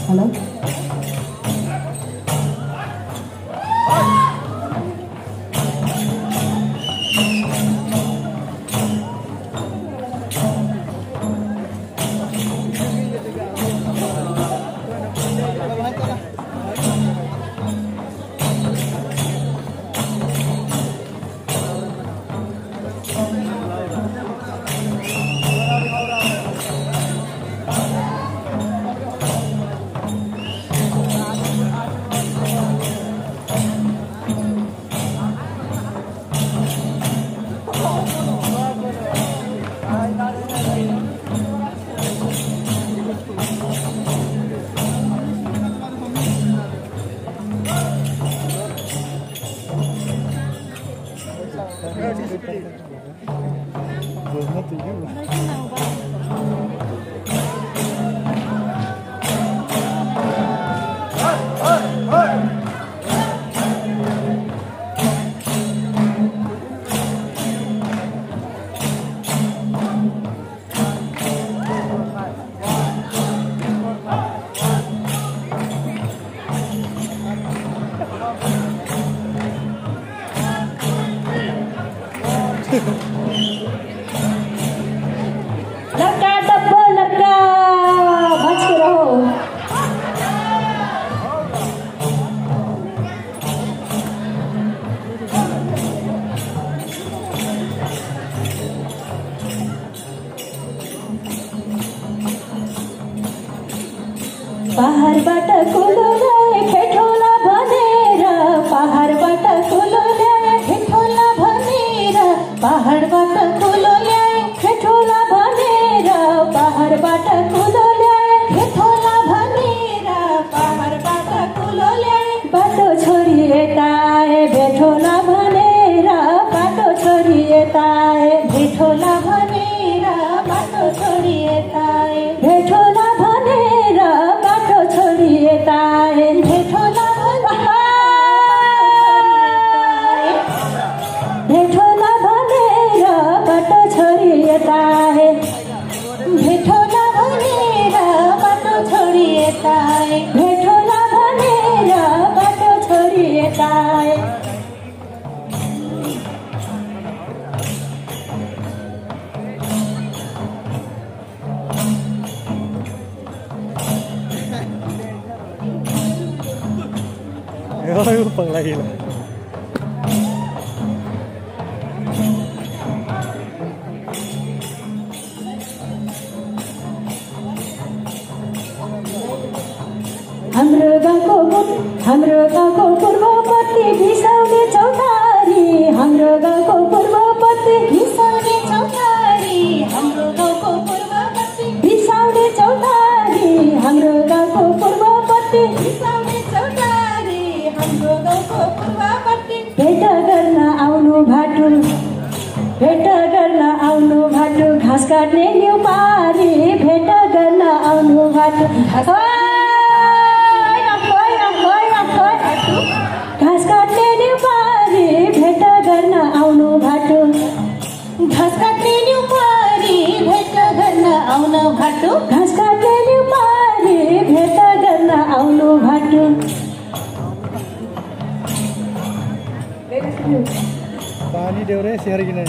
Hello? लड़का डब्बो लड़का बच के रहो। पहाडबाट कुलो ल्याए खेठोला भनेर, पहाडबाट कुलो ल्याए खेठोला भनेर, पहाडबाट कुलो ल्याए खेठोला भनेर, पहाडबाट कुलो ल्याए खेठोला भनेर, पहाडबाट कुलो ल्याए बाटो छोरी यता आए भेठोला भनेर, बाटो छोरी यता आए भेठोला भनेर, बाटो छोरी यता आए भेठोला भनेर, बाटो छोरी यता आए भेठोला भेठोला भनेर, बाटो छोरी यता आए भेठोला भनेर, बाटो छोरी यता आए भेठोला भनेर, बाटो छोरी यता आए। Ayo, pang lagi lah. हाम्रो गाउँको पूर्वपट्टि बिसाउने चौतारी, हाम्रो गाउँको पूर्वपट्टि बिसाउने चौतारी, हाम्रो गाउँको पूर्वपट्टि बिसाउने चौतारी, हाम्रो गाउँको पूर्वपट्टि बिसाउने चौतारी, हाम्रो गाउँको पूर्वपट्टि भेट गर्न आउनु भाटु, भेट गर्न आउनु भाटु, घाँस काट्ने न्युपारी, भेट गर्न आउनु भाटु, घाँस काट्ने न्युपारी, भेट गर्न आउनु भाटु, घाँस काट्ने न्युपारी, भेट गर्न आउनु भाटु, घाँस काट्ने न्युपारी, भेट गर्न आउनु भाटु। पानी देऊ रे सेयर किन